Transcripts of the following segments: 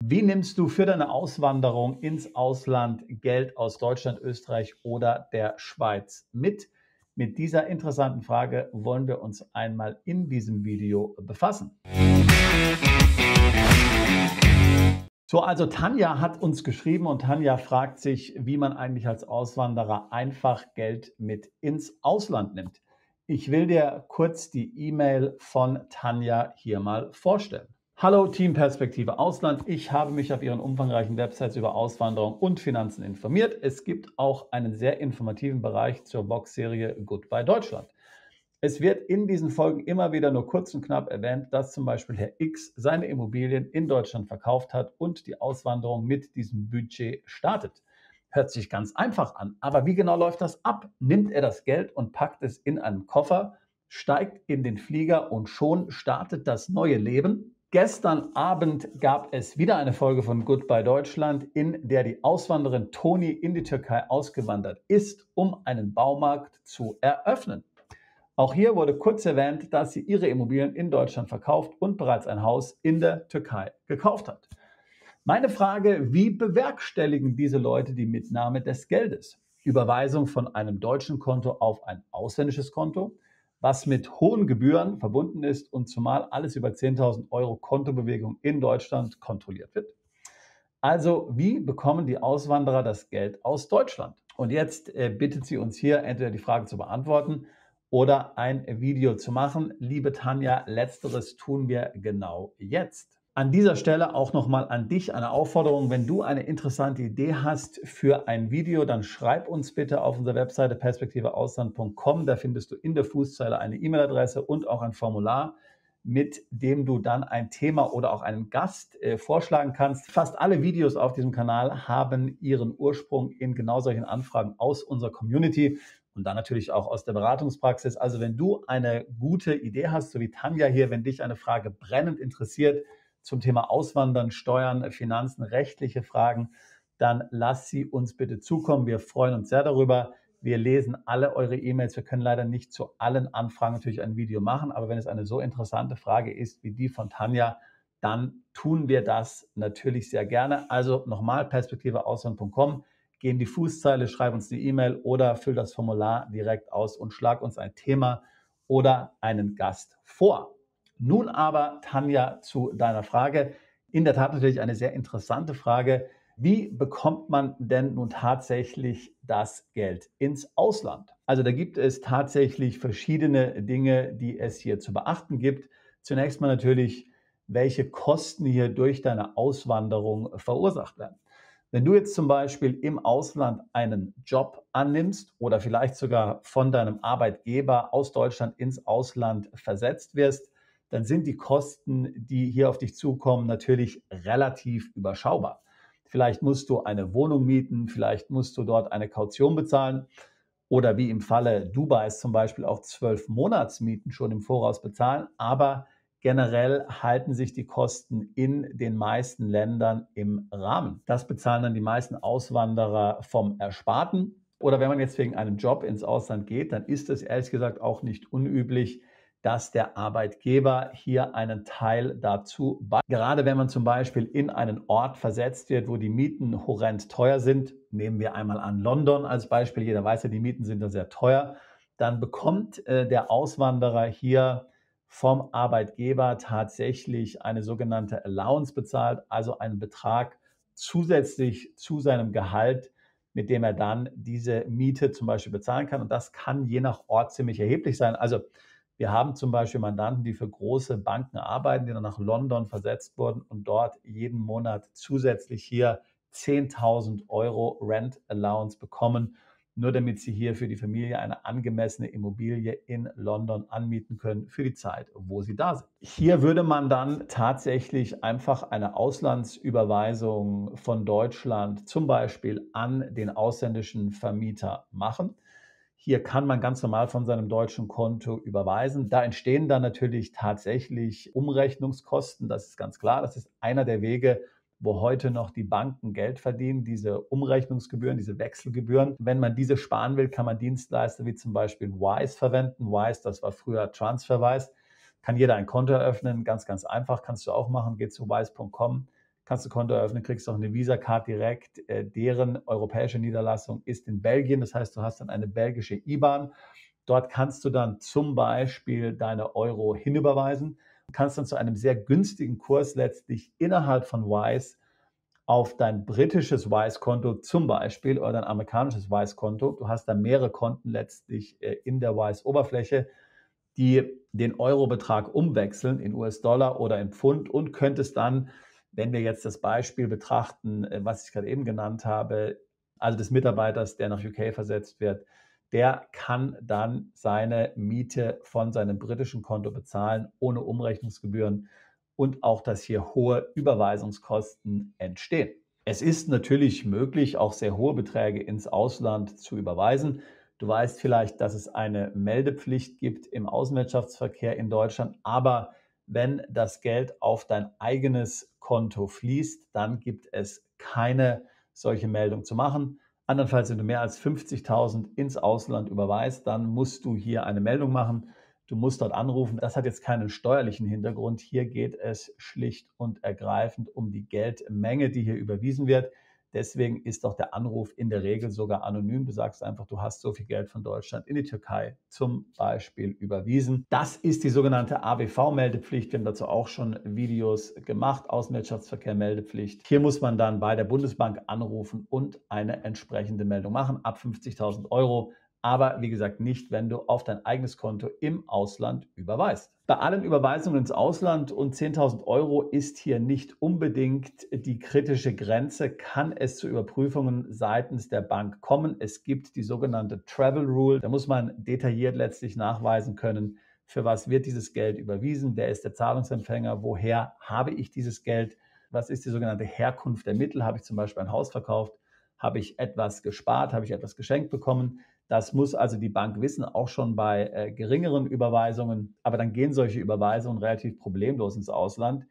Wie nimmst du für deine Auswanderung ins Ausland Geld aus Deutschland, Österreich oder der Schweiz mit? Mit dieser interessanten Frage wollen wir uns einmal in diesem Video befassen. So, also Tanja hat uns geschrieben und Tanja fragt sich, wie man eigentlich als Auswanderer einfach Geld mit ins Ausland nimmt. Ich will dir kurz die E-Mail von Tanja hier mal vorstellen. Hallo Team Perspektive Ausland, ich habe mich auf Ihren umfangreichen Websites über Auswanderung und Finanzen informiert. Es gibt auch einen sehr informativen Bereich zur Vox-Serie Goodbye Deutschland. Es wird in diesen Folgen immer wieder nur kurz und knapp erwähnt, dass zum Beispiel Herr X seine Immobilien in Deutschland verkauft hat und die Auswanderung mit diesem Budget startet. Hört sich ganz einfach an, aber wie genau läuft das ab? Nimmt er das Geld und packt es in einen Koffer, steigt in den Flieger und schon startet das neue Leben? Gestern Abend gab es wieder eine Folge von Goodbye Deutschland, in der die Auswanderin Toni in die Türkei ausgewandert ist, um einen Baumarkt zu eröffnen. Auch hier wurde kurz erwähnt, dass sie ihre Immobilien in Deutschland verkauft und bereits ein Haus in der Türkei gekauft hat. Meine Frage, wie bewerkstelligen diese Leute die Mitnahme des Geldes? Überweisung von einem deutschen Konto auf ein ausländisches Konto, was mit hohen Gebühren verbunden ist und zumal alles über 10.000 Euro Kontobewegung in Deutschland kontrolliert wird. Also, wie bekommen die Auswanderer das Geld aus Deutschland? Und jetzt bittet sie uns hier entweder die Frage zu beantworten oder ein Video zu machen. Liebe Tanja, letzteres tun wir genau jetzt. An dieser Stelle auch nochmal an dich eine Aufforderung, wenn du eine interessante Idee hast für ein Video, dann schreib uns bitte auf unserer Webseite perspektiveausland.com. Da findest du in der Fußzeile eine E-Mail-Adresse und auch ein Formular, mit dem du dann ein Thema oder auch einen Gast vorschlagen kannst. Fast alle Videos auf diesem Kanal haben ihren Ursprung in genau solchen Anfragen aus unserer Community und dann natürlich auch aus der Beratungspraxis. Also wenn du eine gute Idee hast, so wie Tanja hier, wenn dich eine Frage brennend interessiert zum Thema Auswandern, Steuern, Finanzen, rechtliche Fragen, dann lass sie uns bitte zukommen. Wir freuen uns sehr darüber. Wir lesen alle eure E-Mails. Wir können leider nicht zu allen Anfragen natürlich ein Video machen, aber wenn es eine so interessante Frage ist wie die von Tanja, dann tun wir das natürlich sehr gerne. Also nochmal perspektiveausland.com, geh in die Fußzeile, schreib uns die E-Mail oder füll das Formular direkt aus und schlag uns ein Thema oder einen Gast vor. Nun aber, Tanja, zu deiner Frage. In der Tat natürlich eine sehr interessante Frage. Wie bekommt man denn nun tatsächlich das Geld ins Ausland? Also da gibt es tatsächlich verschiedene Dinge, die es hier zu beachten gibt. Zunächst mal natürlich, welche Kosten hier durch deine Auswanderung verursacht werden. Wenn du jetzt zum Beispiel im Ausland einen Job annimmst oder vielleicht sogar von deinem Arbeitgeber aus Deutschland ins Ausland versetzt wirst, dann sind die Kosten, die hier auf dich zukommen, natürlich relativ überschaubar. Vielleicht musst du eine Wohnung mieten, vielleicht musst du dort eine Kaution bezahlen oder wie im Falle Dubais zum Beispiel auch 12 Monatsmieten schon im Voraus bezahlen. Aber generell halten sich die Kosten in den meisten Ländern im Rahmen. Das bezahlen dann die meisten Auswanderer vom Ersparten. Oder wenn man jetzt wegen einem Job ins Ausland geht, dann ist es ehrlich gesagt auch nicht unüblich, dass der Arbeitgeber hier einen Teil dazu beiträgt. Gerade wenn man zum Beispiel in einen Ort versetzt wird, wo die Mieten horrend teuer sind, nehmen wir einmal an London als Beispiel, jeder weiß ja, die Mieten sind da sehr teuer, dann bekommt der Auswanderer hier vom Arbeitgeber tatsächlich eine sogenannte Allowance bezahlt, also einen Betrag zusätzlich zu seinem Gehalt, mit dem er dann diese Miete zum Beispiel bezahlen kann. Und das kann je nach Ort ziemlich erheblich sein. Also wir haben zum Beispiel Mandanten, die für große Banken arbeiten, die dann nach London versetzt wurden und dort jeden Monat zusätzlich hier 10.000 Euro Rent Allowance bekommen, nur damit sie hier für die Familie eine angemessene Immobilie in London anmieten können für die Zeit, wo sie da sind. Hier würde man dann tatsächlich einfach eine Auslandsüberweisung von Deutschland zum Beispiel an den ausländischen Vermieter machen. Hier kann man ganz normal von seinem deutschen Konto überweisen. Da entstehen dann natürlich tatsächlich Umrechnungskosten. Das ist ganz klar. Das ist einer der Wege, wo heute noch die Banken Geld verdienen, diese Umrechnungsgebühren, diese Wechselgebühren. Wenn man diese sparen will, kann man Dienstleister wie zum Beispiel Wise verwenden. Wise, das war früher TransferWise. Kann jeder ein Konto eröffnen, ganz, ganz einfach, kannst du auch machen. Geh zu wise.com, kannst du Konto eröffnen, kriegst auch eine Visa-Card direkt. Deren europäische Niederlassung ist in Belgien. Das heißt, du hast dann eine belgische IBAN. Dort kannst du dann zum Beispiel deine Euro hinüberweisen. Du kannst dann zu einem sehr günstigen Kurs letztlich innerhalb von Wise auf dein britisches Wise-Konto zum Beispiel oder dein amerikanisches Wise-Konto. Du hast da mehrere Konten letztlich in der Wise-Oberfläche, die den Eurobetrag umwechseln in US-Dollar oder in Pfund und könntest dann, wenn wir jetzt das Beispiel betrachten, was ich gerade eben genannt habe, also des Mitarbeiters, der nach UK versetzt wird, der kann dann seine Miete von seinem britischen Konto bezahlen, ohne Umrechnungsgebühren und auch, dass hier hohe Überweisungskosten entstehen. Es ist natürlich möglich, auch sehr hohe Beträge ins Ausland zu überweisen. Du weißt vielleicht, dass es eine Meldepflicht gibt im Außenwirtschaftsverkehr in Deutschland, aber wenn das Geld auf dein eigenes Konto fließt, dann gibt es keine solche Meldung zu machen. Andernfalls, wenn du mehr als 50.000 ins Ausland überweist, dann musst du hier eine Meldung machen. Du musst dort anrufen. Das hat jetzt keinen steuerlichen Hintergrund. Hier geht es schlicht und ergreifend um die Geldmenge, die hier überwiesen wird. Deswegen ist auch der Anruf in der Regel sogar anonym. Du sagst einfach, du hast so viel Geld von Deutschland in die Türkei zum Beispiel überwiesen. Das ist die sogenannte AWV-Meldepflicht. Wir haben dazu auch schon Videos gemacht, Außenwirtschaftsverkehr-Meldepflicht. Hier muss man dann bei der Bundesbank anrufen und eine entsprechende Meldung machen, ab 50.000 Euro. Aber wie gesagt, nicht, wenn du auf dein eigenes Konto im Ausland überweist. Bei allen Überweisungen ins Ausland und 10.000 Euro ist hier nicht unbedingt die kritische Grenze, kann es zu Überprüfungen seitens der Bank kommen. Es gibt die sogenannte Travel Rule. Da muss man detailliert letztlich nachweisen können, für was wird dieses Geld überwiesen, wer ist der Zahlungsempfänger, woher habe ich dieses Geld, was ist die sogenannte Herkunft der Mittel, habe ich zum Beispiel ein Haus verkauft, habe ich etwas gespart, habe ich etwas geschenkt bekommen. Das muss also die Bank wissen, auch schon bei geringeren Überweisungen. Aber dann gehen solche Überweisungen relativ problemlos ins Ausland.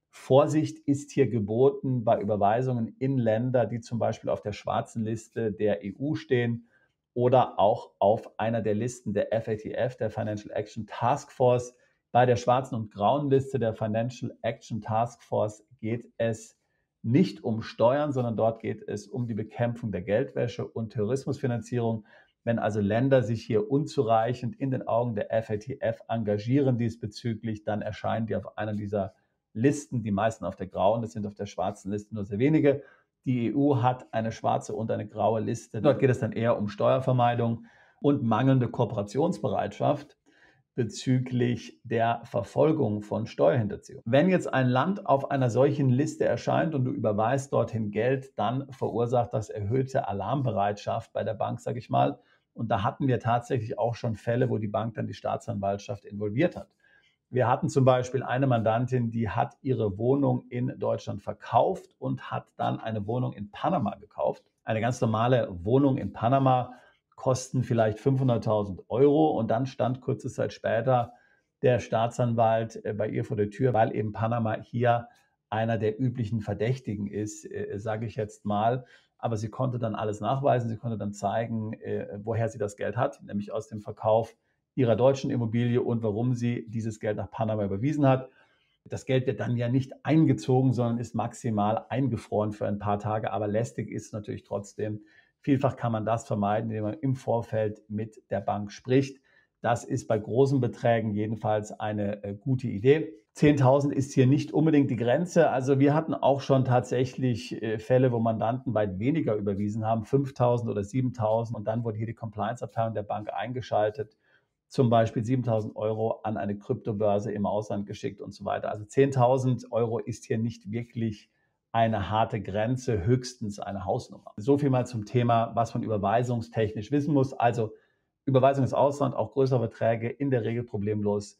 Vorsicht ist hier geboten bei Überweisungen in Länder, die zum Beispiel auf der schwarzen Liste der EU stehen oder auch auf einer der Listen der FATF, der Financial Action Task Force. Bei der schwarzen und grauen Liste der Financial Action Task Force geht es nicht um Steuern, sondern dort geht es um die Bekämpfung der Geldwäsche und Terrorismusfinanzierung. Wenn also Länder sich hier unzureichend in den Augen der FATF engagieren diesbezüglich, dann erscheinen die auf einer dieser Listen, die meisten auf der grauen, das sind auf der schwarzen Liste nur sehr wenige. Die EU hat eine schwarze und eine graue Liste. Dort geht es dann eher um Steuervermeidung und mangelnde Kooperationsbereitschaft bezüglich der Verfolgung von Steuerhinterziehung. Wenn jetzt ein Land auf einer solchen Liste erscheint und du überweist dorthin Geld, dann verursacht das erhöhte Alarmbereitschaft bei der Bank, sage ich mal. Und da hatten wir tatsächlich auch schon Fälle, wo die Bank dann die Staatsanwaltschaft involviert hat. Wir hatten zum Beispiel eine Mandantin, die hat ihre Wohnung in Deutschland verkauft und hat dann eine Wohnung in Panama gekauft. Eine ganz normale Wohnung in Panama kosten vielleicht 500.000 Euro und dann stand kurze Zeit später der Staatsanwalt bei ihr vor der Tür, weil eben Panama hier einer der üblichen Verdächtigen ist, sage ich jetzt mal. Aber sie konnte dann alles nachweisen, sie konnte dann zeigen, woher sie das Geld hat, nämlich aus dem Verkauf ihrer deutschen Immobilie und warum sie dieses Geld nach Panama überwiesen hat. Das Geld wird dann ja nicht eingezogen, sondern ist maximal eingefroren für ein paar Tage. Aber lästig ist natürlich trotzdem. Vielfach kann man das vermeiden, indem man im Vorfeld mit der Bank spricht. Das ist bei großen Beträgen jedenfalls eine gute Idee. 10.000 ist hier nicht unbedingt die Grenze. Also wir hatten auch schon tatsächlich Fälle, wo Mandanten weit weniger überwiesen haben, 5.000 oder 7.000. Und dann wurde hier die Compliance-Abteilung der Bank eingeschaltet, zum Beispiel 7.000 Euro an eine Kryptobörse im Ausland geschickt und so weiter. Also 10.000 Euro ist hier nicht wirklich eine harte Grenze, höchstens eine Hausnummer. So viel mal zum Thema, was man überweisungstechnisch wissen muss. Also Überweisung ins Ausland, auch größere Beträge, in der Regel problemlos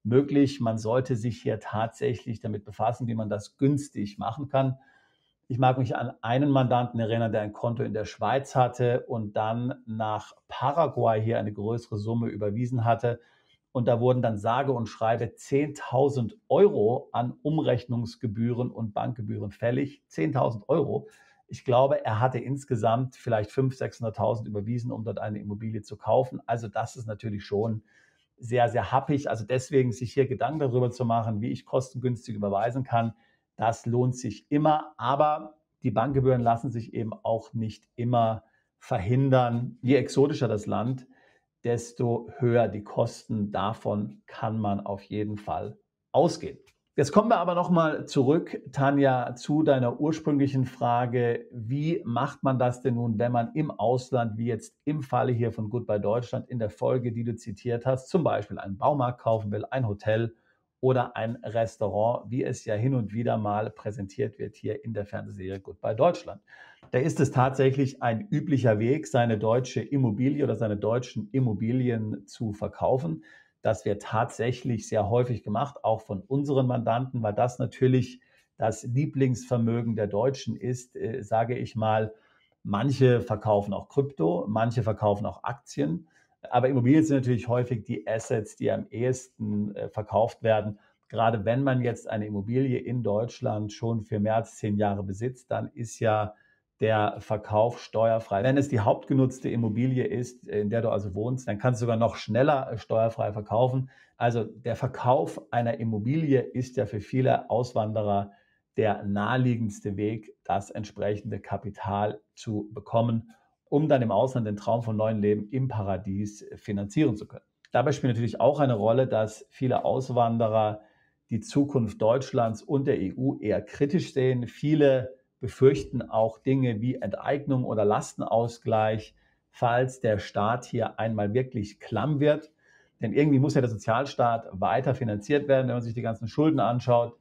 möglich. Man sollte sich hier tatsächlich damit befassen, wie man das günstig machen kann. Ich mag mich an einen Mandanten erinnern, der ein Konto in der Schweiz hatte und dann nach Paraguay hier eine größere Summe überwiesen hatte. Und da wurden dann sage und schreibe 10.000 Euro an Umrechnungsgebühren und Bankgebühren fällig. 10.000 Euro. Ich glaube, er hatte insgesamt vielleicht 500.000, 600.000 überwiesen, um dort eine Immobilie zu kaufen. Also das ist natürlich schon sehr, sehr happig. Also deswegen sich hier Gedanken darüber zu machen, wie ich kostengünstig überweisen kann, Das lohnt sich immer, aber die Bankgebühren lassen sich eben auch nicht immer verhindern. Je exotischer das Land, desto höher die Kosten. Davon kann man auf jeden Fall ausgehen. Jetzt kommen wir aber nochmal zurück, Tanja, zu deiner ursprünglichen Frage. Wie macht man das denn nun, wenn man im Ausland, wie jetzt im Falle hier von Goodbye Deutschland in der Folge, die du zitiert hast, zum Beispiel einen Baumarkt kaufen will, ein Hotel oder ein Restaurant, wie es ja hin und wieder mal präsentiert wird hier in der Fernsehserie Goodbye Deutschland. Da ist es tatsächlich ein üblicher Weg, seine deutsche Immobilie oder seine deutschen Immobilien zu verkaufen. Das wird tatsächlich sehr häufig gemacht, auch von unseren Mandanten, weil das natürlich das Lieblingsvermögen der Deutschen ist, sage ich mal. Manche verkaufen auch Krypto, manche verkaufen auch Aktien. Aber Immobilien sind natürlich häufig die Assets, die am ehesten verkauft werden. Gerade wenn man jetzt eine Immobilie in Deutschland schon für mehr als 10 Jahre besitzt, dann ist ja der Verkauf steuerfrei. Wenn es die hauptgenutzte Immobilie ist, in der du also wohnst, dann kannst du sogar noch schneller steuerfrei verkaufen. Also der Verkauf einer Immobilie ist ja für viele Auswanderer der naheliegendste Weg, das entsprechende Kapital zu bekommen, um dann im Ausland den Traum von neuen Leben im Paradies finanzieren zu können. Dabei spielt natürlich auch eine Rolle, dass viele Auswanderer die Zukunft Deutschlands und der EU eher kritisch sehen. Viele befürchten auch Dinge wie Enteignung oder Lastenausgleich, falls der Staat hier einmal wirklich klamm wird. Denn irgendwie muss ja der Sozialstaat weiter finanziert werden, wenn man sich die ganzen Schulden anschaut.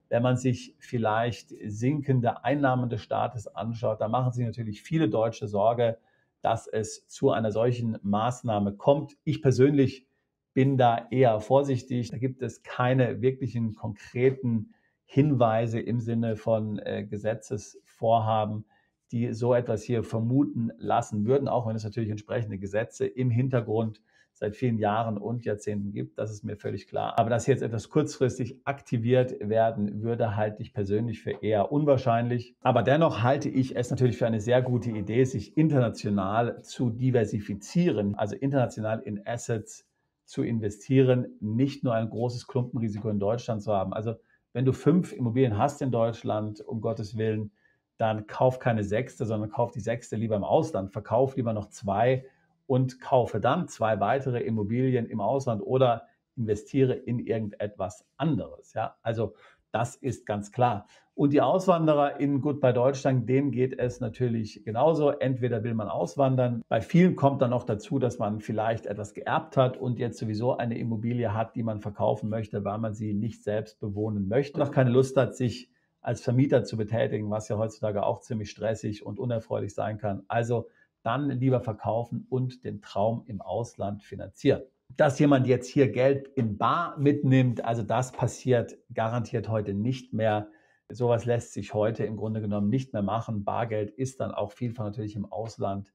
Wenn man sich vielleicht sinkende Einnahmen des Staates anschaut, da machen sich natürlich viele Deutsche Sorge, dass es zu einer solchen Maßnahme kommt. Ich persönlich bin da eher vorsichtig. Da gibt es keine wirklichen konkreten Hinweise im Sinne von Gesetzesvorhaben, die so etwas hier vermuten lassen würden, auch wenn es natürlich entsprechende Gesetze im Hintergrund seit vielen Jahren und Jahrzehnten gibt. Das ist mir völlig klar. Aber dass jetzt etwas kurzfristig aktiviert werden würde, halte ich persönlich für eher unwahrscheinlich. Aber dennoch halte ich es natürlich für eine sehr gute Idee, sich international zu diversifizieren, also international in Assets zu investieren, nicht nur ein großes Klumpenrisiko in Deutschland zu haben. Also wenn du 5 Immobilien hast in Deutschland, um Gottes Willen, dann kauf keine sechste, sondern kauf die sechste lieber im Ausland. Verkauf lieber noch 2 und kaufe dann 2 weitere Immobilien im Ausland oder investiere in irgendetwas anderes. Ja, also das ist ganz klar. Und die Auswanderer in Goodbye Deutschland, denen geht es natürlich genauso. Entweder will man auswandern. Bei vielen kommt dann noch dazu, dass man vielleicht etwas geerbt hat und jetzt sowieso eine Immobilie hat, die man verkaufen möchte, weil man sie nicht selbst bewohnen möchte. Und auch keine Lust hat, sich als Vermieter zu betätigen, was ja heutzutage auch ziemlich stressig und unerfreulich sein kann. Also dann lieber verkaufen und den Traum im Ausland finanzieren. Dass jemand jetzt hier Geld in bar mitnimmt, also das passiert garantiert heute nicht mehr. Sowas lässt sich heute im Grunde genommen nicht mehr machen. Bargeld ist dann auch vielfach natürlich im Ausland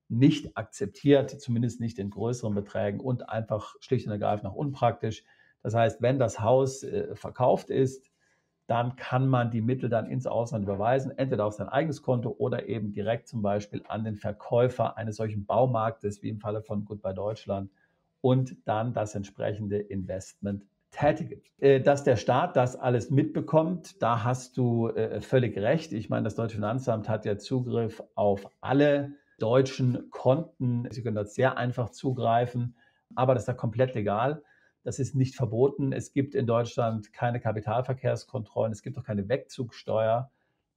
nicht akzeptiert, zumindest nicht in größeren Beträgen und einfach schlicht und ergreifend auch unpraktisch. Das heißt, wenn das Haus verkauft ist, dann kann man die Mittel dann ins Ausland überweisen, entweder auf sein eigenes Konto oder eben direkt zum Beispiel an den Verkäufer eines solchen Baumarktes, wie im Falle von Goodbye Deutschland, und dann das entsprechende Investment tätigen. Dass der Staat das alles mitbekommt, da hast du völlig recht. Ich meine, das Deutsche Finanzamt hat ja Zugriff auf alle deutschen Konten. Sie können dort sehr einfach zugreifen, aber das ist ja komplett legal. Das ist nicht verboten. Es gibt in Deutschland keine Kapitalverkehrskontrollen. Es gibt auch keine Wegzugsteuer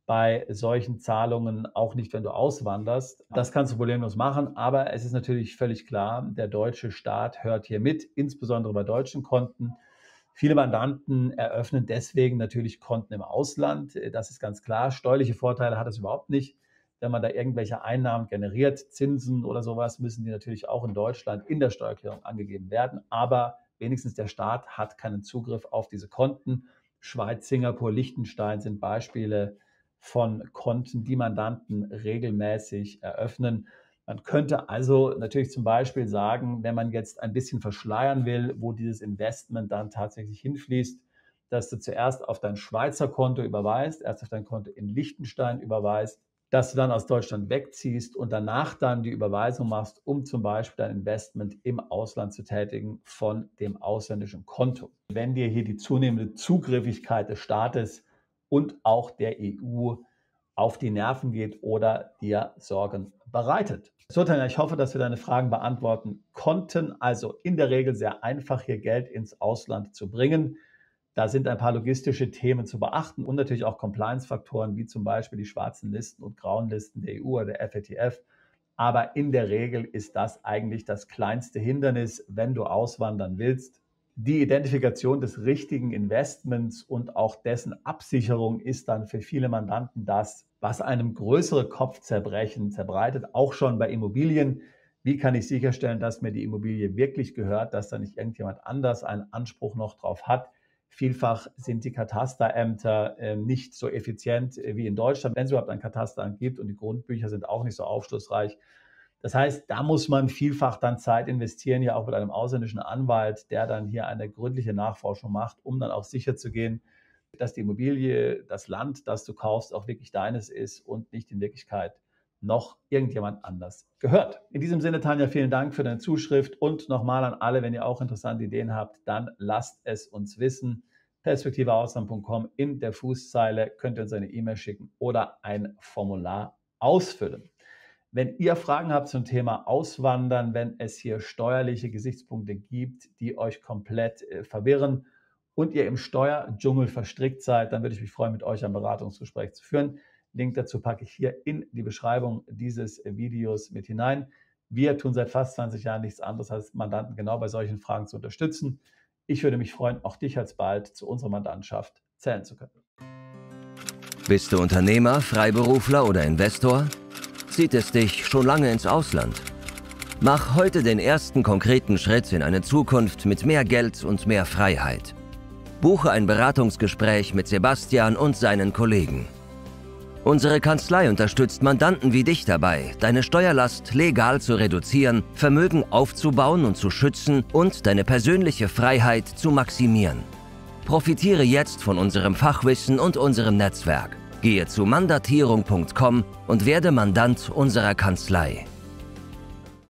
bei solchen Zahlungen, auch nicht, wenn du auswanderst. Das kannst du problemlos machen, aber es ist natürlich völlig klar, der deutsche Staat hört hier mit, insbesondere bei deutschen Konten. Viele Mandanten eröffnen deswegen natürlich Konten im Ausland. Das ist ganz klar. Steuerliche Vorteile hat es überhaupt nicht. Wenn man da irgendwelche Einnahmen generiert, Zinsen oder sowas, müssen die natürlich auch in Deutschland in der Steuererklärung angegeben werden. Aber wenigstens der Staat hat keinen Zugriff auf diese Konten. Schweiz, Singapur, Liechtenstein sind Beispiele von Konten, die Mandanten regelmäßig eröffnen. Man könnte also natürlich zum Beispiel sagen, wenn man jetzt ein bisschen verschleiern will, wo dieses Investment dann tatsächlich hinfließt, dass du zuerst auf dein Schweizer Konto überweist, erst auf dein Konto in Liechtenstein überweist, dass du dann aus Deutschland wegziehst und danach dann die Überweisung machst, um zum Beispiel dein Investment im Ausland zu tätigen von dem ausländischen Konto. Wenn dir hier die zunehmende Zugriffigkeit des Staates und auch der EU auf die Nerven geht oder dir Sorgen bereitet. So, Tanja, ich hoffe, dass wir deine Fragen beantworten konnten. Also in der Regel sehr einfach, hier Geld ins Ausland zu bringen. Da sind ein paar logistische Themen zu beachten und natürlich auch Compliance-Faktoren, wie zum Beispiel die schwarzen Listen und grauen Listen der EU oder der FATF. Aber in der Regel ist das eigentlich das kleinste Hindernis, wenn du auswandern willst. Die Identifikation des richtigen Investments und auch dessen Absicherung ist dann für viele Mandanten das, was einem größere Kopfzerbrechen verbreitet, auch schon bei Immobilien. Wie kann ich sicherstellen, dass mir die Immobilie wirklich gehört, dass da nicht irgendjemand anders einen Anspruch noch drauf hat? Vielfach sind die Katasterämter nicht so effizient wie in Deutschland, wenn es überhaupt ein Katasteramt gibt, und die Grundbücher sind auch nicht so aufschlussreich. Das heißt, da muss man vielfach dann Zeit investieren, ja auch mit einem ausländischen Anwalt, der dann hier eine gründliche Nachforschung macht, um dann auch sicherzugehen, dass die Immobilie, das Land, das du kaufst, auch wirklich deines ist und nicht in Wirklichkeit noch irgendjemand anders gehört. In diesem Sinne, Tanja, vielen Dank für deine Zuschrift und nochmal an alle, wenn ihr auch interessante Ideen habt, dann lasst es uns wissen. perspektiveausland.com, in der Fußzeile könnt ihr uns eine E-Mail schicken oder ein Formular ausfüllen. Wenn ihr Fragen habt zum Thema Auswandern, wenn es hier steuerliche Gesichtspunkte gibt, die euch komplett verwirren und ihr im Steuerdschungel verstrickt seid, dann würde ich mich freuen, mit euch ein Beratungsgespräch zu führen. Link dazu packe ich hier in die Beschreibung dieses Videos mit hinein. Wir tun seit fast 20 Jahren nichts anderes, als Mandanten genau bei solchen Fragen zu unterstützen. Ich würde mich freuen, auch dich alsbald zu unserer Mandantschaft zählen zu können. Bist du Unternehmer, Freiberufler oder Investor? Zieht es dich schon lange ins Ausland? Mach heute den ersten konkreten Schritt in eine Zukunft mit mehr Geld und mehr Freiheit. Buche ein Beratungsgespräch mit Sebastian und seinen Kollegen. Unsere Kanzlei unterstützt Mandanten wie dich dabei, deine Steuerlast legal zu reduzieren, Vermögen aufzubauen und zu schützen und deine persönliche Freiheit zu maximieren. Profitiere jetzt von unserem Fachwissen und unserem Netzwerk. Gehe zu mandatierung.com und werde Mandant unserer Kanzlei.